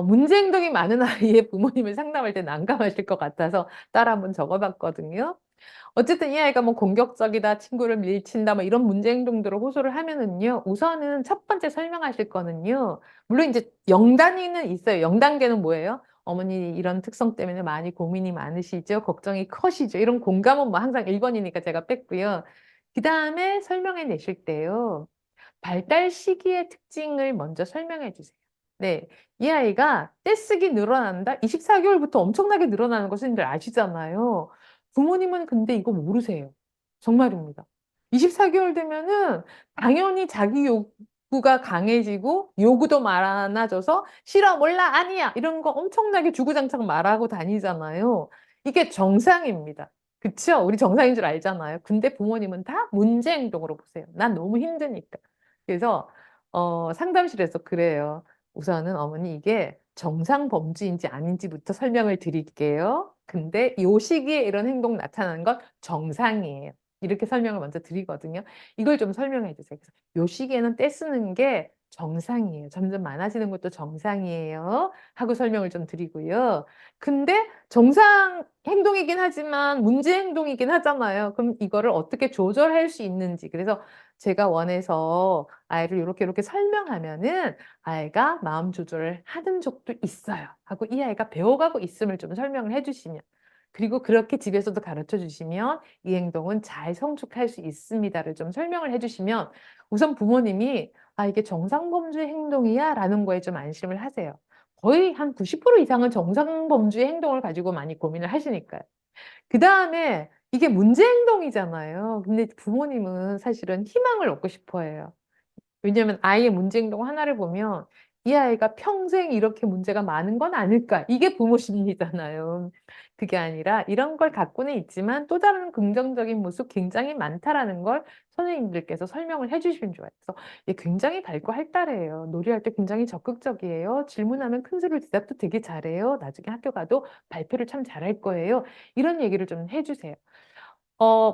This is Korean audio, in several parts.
문제 행동이 많은 아이의 부모님을 상담할 때 난감하실 것 같아서 따라 한번 적어봤거든요. 어쨌든 이 아이가 뭐 공격적이다, 친구를 밀친다, 뭐 이런 문제 행동들을 호소를 하면은요, 우선은 첫 번째 설명하실 거는요, 물론 이제 0단위는 있어요. 0단계는 뭐예요? 어머니 이런 특성 때문에 많이 고민이 많으시죠? 걱정이 커시죠? 이런 공감은 뭐 항상 1번이니까 제가 뺐고요. 그 다음에 설명해 내실 때요, 발달 시기의 특징을 먼저 설명해 주세요. 네. 이 아이가 떼쓰기 늘어난다? 24개월부터 엄청나게 늘어나는 거 선생님들 아시잖아요. 부모님은 근데 이거 모르세요. 정말입니다. 24개월 되면은 당연히 자기 욕구가 강해지고 요구도 많아져서 싫어, 몰라, 아니야. 이런 거 엄청나게 주구장창 말하고 다니잖아요. 이게 정상입니다. 그쵸? 우리 정상인 줄 알잖아요. 근데 부모님은 다 문제 행동으로 보세요. 난 너무 힘드니까. 그래서 상담실에서 그래요. 우선은 어머니 이게 정상 범주인지 아닌지부터 설명을 드릴게요. 근데 요 시기에 이런 행동 나타나는 건 정상이에요. 이렇게 설명을 먼저 드리거든요. 이걸 좀 설명해 주세요. 그래서 요 시기에는 떼쓰는 게 정상이에요. 점점 많아지는 것도 정상이에요. 하고 설명을 좀 드리고요. 근데 정상 행동이긴 하지만 문제 행동이긴 하잖아요. 그럼 이거를 어떻게 조절할 수 있는지. 그래서 제가 원해서 아이를 이렇게 설명하면은 아이가 마음 조절을 하는 적도 있어요. 하고 이 아이가 배워가고 있음을 좀 설명을 해주시면. 그리고 그렇게 집에서도 가르쳐 주시면 이 행동은 잘 성숙할 수 있습니다를 좀 설명을 해주시면 우선 부모님이 아, 이게 정상범주의 행동이야? 라는 거에 좀 안심을 하세요. 거의 한 90% 이상은 정상범주의 행동을 가지고 많이 고민을 하시니까요. 그 다음에 이게 문제 행동이잖아요. 근데 부모님은 사실은 희망을 얻고 싶어 해요. 왜냐하면 아이의 문제 행동 하나를 보면 이 아이가 평생 이렇게 문제가 많은 건 아닐까? 이게 부모 심리잖아요. 그게 아니라 이런 걸 갖고는 있지만 또 다른 긍정적인 모습 굉장히 많다라는 걸 선생님들께서 설명을 해주시면 좋아요. 그래서 얘 굉장히 밝고 활달해요. 놀이할 때 굉장히 적극적이에요. 질문하면 큰 소리로 대답도 되게 잘해요. 나중에 학교 가도 발표를 참 잘할 거예요. 이런 얘기를 좀 해주세요.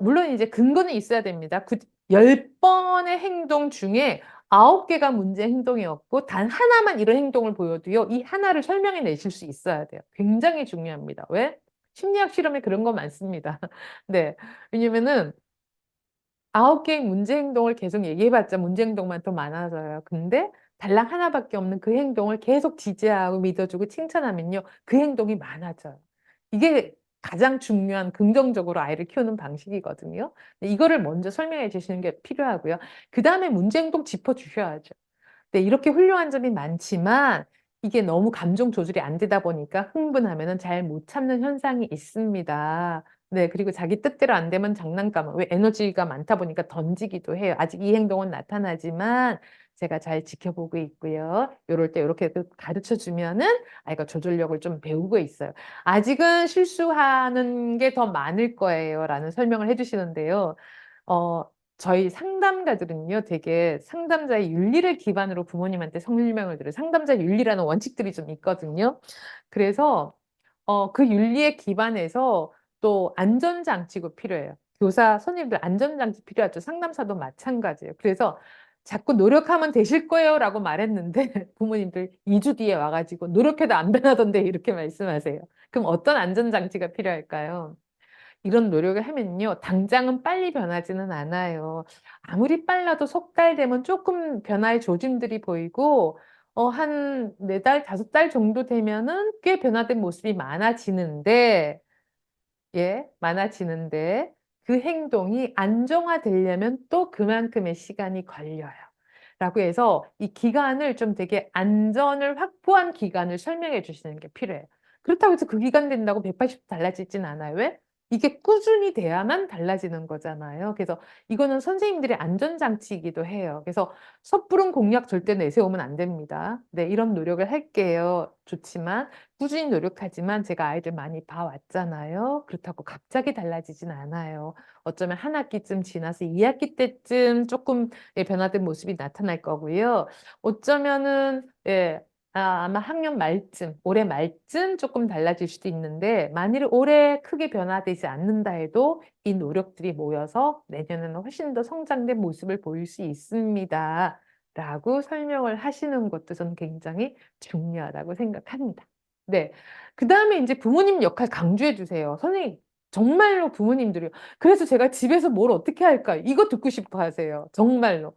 물론 이제 근거는 있어야 됩니다. 10번의 행동 중에 9개가 문제 행동이었고 단 하나만 이런 행동을 보여도요. 이 하나를 설명해 내실 수 있어야 돼요. 굉장히 중요합니다. 왜? 심리학 실험에 그런 거 많습니다. 네. 왜냐면은 9개의 문제 행동을 계속 얘기해봤자 문제 행동만 더 많아져요. 근데 달랑 하나밖에 없는 그 행동을 계속 지지하고 믿어주고 칭찬하면요. 그 행동이 많아져요. 이게 가장 중요한 긍정적으로 아이를 키우는 방식이거든요. 이거를 먼저 설명해 주시는 게 필요하고요. 그 다음에 문제 행동 짚어주셔야죠. 네, 이렇게 훌륭한 점이 많지만 이게 너무 감정 조절이 안 되다 보니까 흥분하면은 잘 못 참는 현상이 있습니다. 네, 그리고 자기 뜻대로 안 되면 장난감, 왜 에너지가 많다 보니까 던지기도 해요. 아직 이 행동은 나타나지만 제가 잘 지켜보고 있고요. 요럴 때 이렇게 가르쳐 주면은 아이가 조절력을 좀 배우고 있어요. 아직은 실수하는 게 더 많을 거예요. 라는 설명을 해주시는데요. 어, 저희 상담가들은요, 되게 상담자의 윤리를 기반으로 부모님한테 설명을 드려요. 상담자 윤리라는 원칙들이 좀 있거든요. 그래서 그 윤리에 기반해서 또 안전장치가 필요해요. 교사, 선생님들 안전장치 필요하죠. 상담사도 마찬가지예요. 그래서 자꾸 노력하면 되실 거예요 라고 말했는데 부모님들 2주 뒤에 와가지고 노력해도 안 변하던데 이렇게 말씀하세요. 그럼 어떤 안전장치가 필요할까요? 이런 노력을 하면요. 당장은 빨리 변하지는 않아요. 아무리 빨라도 석 달 되면 조금 변화의 조짐들이 보이고, 한 4달, 5달 정도 되면은 꽤 변화된 모습이 많아지는데, 예, 많아지는데, 그 행동이 안정화되려면 또 그만큼의 시간이 걸려요. 라고 해서 이 기간을 좀 되게 안전을 확보한 기간을 설명해 주시는 게 필요해요. 그렇다고 해서 그 기간 된다고 180도 달라지진 않아요. 왜? 이게 꾸준히 돼야만 달라지는 거잖아요. 그래서 이거는 선생님들의 안전장치이기도 해요. 그래서 섣부른 공약 절대 내세우면 안 됩니다. 네, 이런 노력을 할게요. 좋지만 꾸준히 노력하지만 제가 아이들 많이 봐왔잖아요. 그렇다고 갑자기 달라지진 않아요. 어쩌면 한 학기쯤 지나서 2학기 때쯤 조금 변화된 모습이 나타날 거고요. 어쩌면은 아마 학년 말쯤, 올해 말쯤 조금 달라질 수도 있는데 만일 올해 크게 변화되지 않는다 해도 이 노력들이 모여서 내년에는 훨씬 더 성장된 모습을 보일 수 있습니다. 라고 설명을 하시는 것도 저는 굉장히 중요하다고 생각합니다. 네. 그 다음에 이제 부모님 역할 강조해 주세요. 선생님, 정말로 부모님들이요. 그래서 제가 집에서 뭘 어떻게 할까? 이거 듣고 싶어 하세요. 정말로.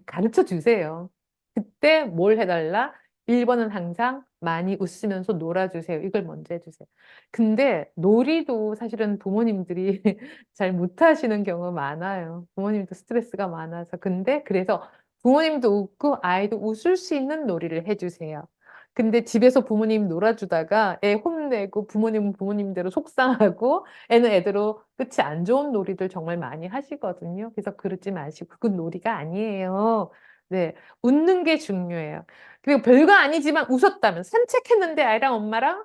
가르쳐 주세요. 그때 뭘 해달라? 1번은 항상 많이 웃으면서 놀아주세요. 이걸 먼저 해주세요. 근데 놀이도 사실은 부모님들이 잘 못하시는 경우 많아요. 부모님도 스트레스가 많아서. 근데 그래서 부모님도 웃고 아이도 웃을 수 있는 놀이를 해주세요. 근데 집에서 부모님 놀아주다가 애 혼내고 부모님은 부모님대로 속상하고 애는 애대로 끝이 안 좋은 놀이들 정말 많이 하시거든요. 그래서 그러지 마시고 그건 놀이가 아니에요. 네, 웃는 게 중요해요. 그리고 별거 아니지만 웃었다면 산책했는데 아이랑 엄마랑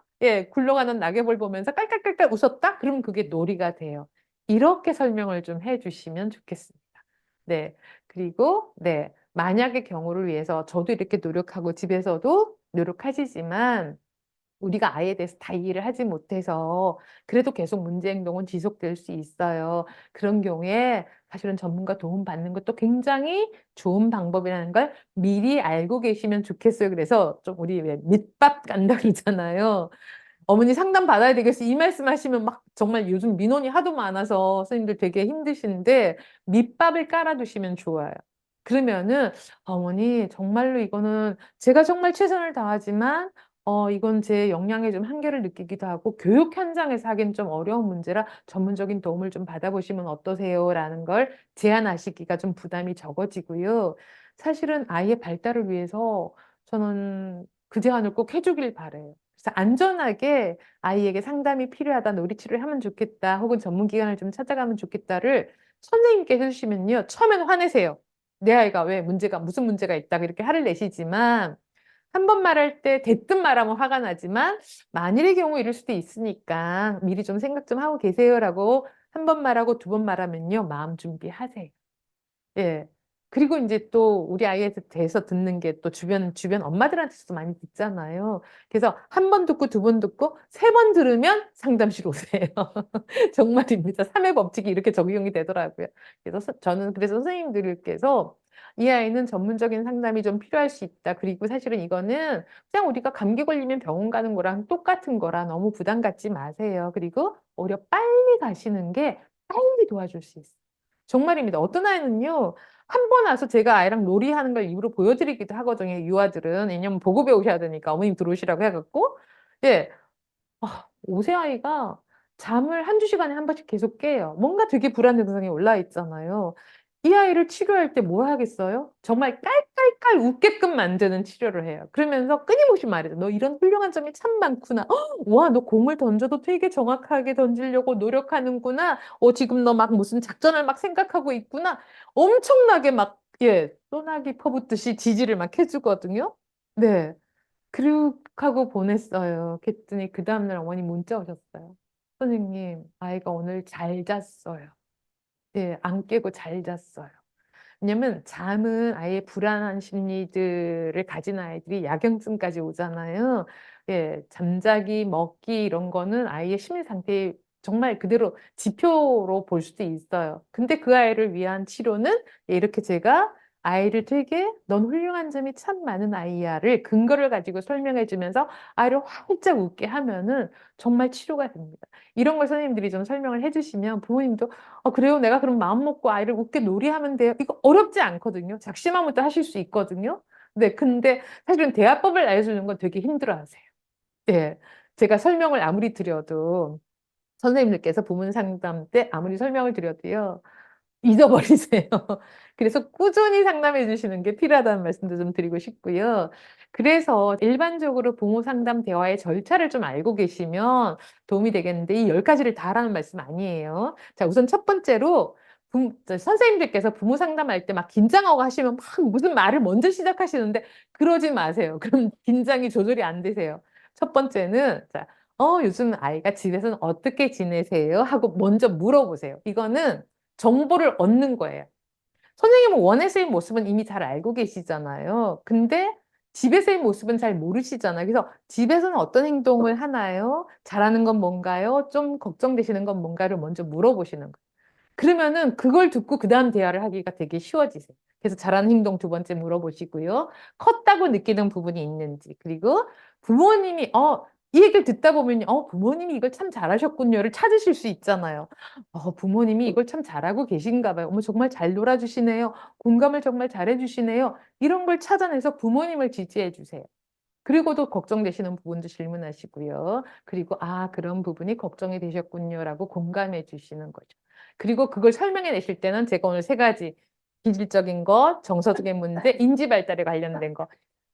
굴러가는 낙엽을 보면서 깔깔깔깔 웃었다? 그러면 그게 놀이가 돼요. 이렇게 설명을 좀 해주시면 좋겠습니다. 네. 그리고, 네. 만약의 경우를 위해서 저도 이렇게 노력하고 집에서도 노력하시지만 우리가 아이에 대해서 다 이해를 하지 못해서 그래도 계속 문제 행동은 지속될 수 있어요. 그런 경우에 사실은 전문가 도움 받는 것도 굉장히 좋은 방법이라는 걸 미리 알고 계시면 좋겠어요. 그래서 좀 우리 왜 밑밥 간다 그러잖아요. 어머니 상담 받아야 되겠어. 이 말씀 하시면 막 정말 요즘 민원이 하도 많아서 선생님들 되게 힘드신데 밑밥을 깔아두시면 좋아요. 그러면은 어머니 정말로 이거는 제가 정말 최선을 다하지만 이건 제 역량에 좀 한계를 느끼기도 하고 교육 현장에서 하기는 좀 어려운 문제라 전문적인 도움을 좀 받아보시면 어떠세요? 라는 걸 제안하시기가 좀 부담이 적어지고요. 사실은 아이의 발달을 위해서 저는 그 제안을 꼭 해주길 바래요. 그래서 안전하게 아이에게 상담이 필요하다, 놀이치료를 하면 좋겠다, 혹은 전문기관을 좀 찾아가면 좋겠다를 선생님께 해주시면요. 처음에는 화내세요. 내 아이가 왜 문제가, 무슨 문제가 있다, 이렇게 화를 내시지만, 한 번 말할 때 대뜸 말하면 화가 나지만, 만일의 경우 이럴 수도 있으니까 미리 좀 생각 좀 하고 계세요라고 한 번 말하고 두 번 말하면요. 마음 준비하세요. 예. 그리고 이제 또 우리 아이에 대해서 듣는 게 또 주변 엄마들한테서도 많이 듣잖아요. 그래서 한 번 듣고 두 번 듣고 세 번 들으면 상담실 오세요. 정말입니다. 3회 법칙이 이렇게 적용이 되더라고요. 그래서 저는 그래서 선생님들께서 이 아이는 전문적인 상담이 좀 필요할 수 있다. 그리고 사실은 이거는 그냥 우리가 감기 걸리면 병원 가는 거랑 똑같은 거라 너무 부담 갖지 마세요. 그리고 오히려 빨리 가시는 게 빨리 도와줄 수 있어요. 정말입니다. 어떤 아이는요, 한 번 와서 제가 아이랑 놀이하는 걸 입으로 보여드리기도 하거든요, 유아들은. 왜냐면 보고 배우셔야 되니까 어머님 들어오시라고 해갖고. 예, 오세 아이가 잠을 한두 시간에 한 번씩 계속 깨요. 뭔가 되게 불안 증상이 올라 있잖아요. 이 아이를 치료할 때 뭘 하겠어요? 정말 깔깔깔 웃게끔 만드는 치료를 해요. 그러면서 끊임없이 말해요. 너 이런 훌륭한 점이 참 많구나. 와, 너 공을 던져도 되게 정확하게 던지려고 노력하는구나. 지금 너 막 무슨 작전을 막 생각하고 있구나. 엄청나게 막, 소나기 퍼붓듯이 지지를 막 해주거든요. 네. 그렇게 하고 보냈어요. 그랬더니 그 다음날 어머니 문자 오셨어요. 선생님, 아이가 오늘 잘 잤어요. 예, 안 깨고 잘 잤어요. 왜냐면 잠은 아이의 불안한 심리들을 가진 아이들이 야경증까지 오잖아요. 예, 잠자기, 먹기 이런 거는 아이의 심리 상태에 정말 그대로 지표로 볼 수도 있어요. 근데 그 아이를 위한 치료는 이렇게 제가 아이를 되게 넌 훌륭한 점이 참 많은 아이야를 근거를 가지고 설명해 주면서 아이를 활짝 웃게 하면은 정말 치료가 됩니다. 이런 걸 선생님들이 좀 설명을 해주시면 부모님도 그래요? 내가 그럼 마음 먹고 아이를 웃게 놀이하면 돼요? 이거 어렵지 않거든요. 작심하면 또 하실 수 있거든요. 네, 근데 사실은 대화법을 알려주는 건 되게 힘들어하세요. 예. 제가 설명을 아무리 드려도 선생님들께서 부문 상담 때 아무리 설명을 드려도요. 잊어버리세요. 그래서 꾸준히 상담해 주시는 게 필요하다는 말씀도 좀 드리고 싶고요. 그래서 일반적으로 부모 상담 대화의 절차를 좀 알고 계시면 도움이 되겠는데 이 10가지를 다 하라는 말씀 아니에요. 자, 우선 첫 번째로 선생님들께서 부모 상담할 때 막 긴장하고 하시면 막 무슨 말을 먼저 시작하시는데 그러지 마세요. 그럼 긴장이 조절이 안 되세요. 첫 번째는 자, 요즘 아이가 집에서는 어떻게 지내세요? 하고 먼저 물어보세요. 이거는 정보를 얻는 거예요. 선생님은 원에서의 모습은 이미 잘 알고 계시잖아요. 근데 집에서의 모습은 잘 모르시잖아요. 그래서 집에서는 어떤 행동을 하나요? 잘하는 건 뭔가요? 좀 걱정되시는 건 뭔가를 먼저 물어보시는 거예요. 그러면은 그걸 듣고 그 다음 대화를 하기가 되게 쉬워지세요. 그래서 잘하는 행동 두 번째 물어보시고요. 컸다고 느끼는 부분이 있는지. 그리고 부모님이 이 얘기를 듣다 보면 부모님이 이걸 참 잘하셨군요를 찾으실 수 있잖아요. 부모님이 이걸 참 잘하고 계신가 봐요. 어머, 정말 잘 놀아주시네요. 공감을 정말 잘해주시네요. 이런 걸 찾아내서 부모님을 지지해 주세요. 그리고도 걱정되시는 부분도 질문하시고요. 그리고 그런 부분이 걱정이 되셨군요라고 공감해 주시는 거죠. 그리고 그걸 설명해 내실 때는 제가 오늘 세 가지 기질적인 것, 정서적인 문제, 인지 발달에 관련된 거.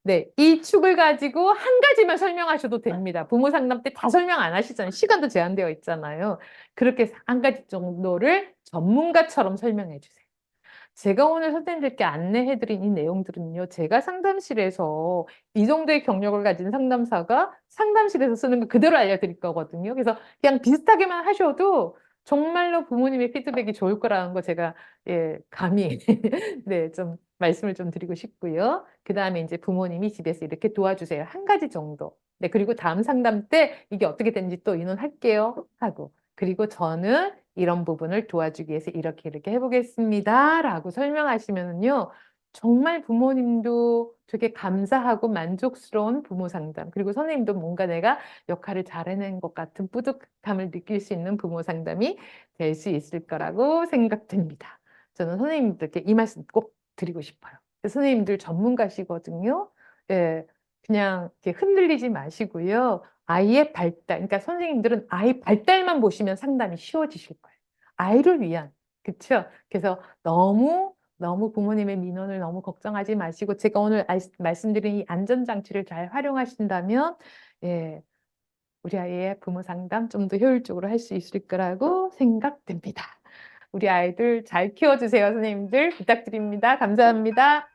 네, 이 축을 가지고 한 가지만 설명하셔도 됩니다. 부모 상담 때 다 설명 안 하시잖아요. 시간도 제한되어 있잖아요. 그렇게 한 가지 정도를 전문가처럼 설명해 주세요. 제가 오늘 선생님들께 안내해 드린 이 내용들은요. 제가 상담실에서 이 정도의 경력을 가진 상담사가 상담실에서 쓰는 거 그대로 알려드릴 거거든요. 그래서 그냥 비슷하게만 하셔도 정말로 부모님의 피드백이 좋을 거라는 거 제가 감히 네, 좀 말씀을 좀 드리고 싶고요. 그다음에 이제 부모님이 집에서 이렇게 도와주세요. 한 가지 정도. 네, 그리고 다음 상담 때 이게 어떻게 되는지 또 의논할게요 하고. 그리고 저는 이런 부분을 도와주기 위해서 이렇게 해보겠습니다. 라고 설명하시면은요. 정말 부모님도 되게 감사하고 만족스러운 부모 상담. 그리고 선생님도 뭔가 내가 역할을 잘해낸 것 같은 뿌듯함을 느낄 수 있는 부모 상담이 될 수 있을 거라고 생각됩니다. 저는 선생님들께 이 말씀 꼭 드리고 싶어요. 선생님들 전문가시거든요. 예, 그냥 이렇게 흔들리지 마시고요. 아이의 발달, 그러니까 선생님들은 아이 발달만 보시면 상담이 쉬워지실 거예요. 아이를 위한, 그렇죠? 그래서 너무 부모님의 민원을 너무 걱정하지 마시고 제가 오늘 말씀드린 이 안전장치를 잘 활용하신다면 예, 우리 아이의 부모 상담 좀 더 효율적으로 할 수 있을 거라고 생각됩니다. 우리 아이들 잘 키워주세요, 선생님들. 부탁드립니다. 감사합니다.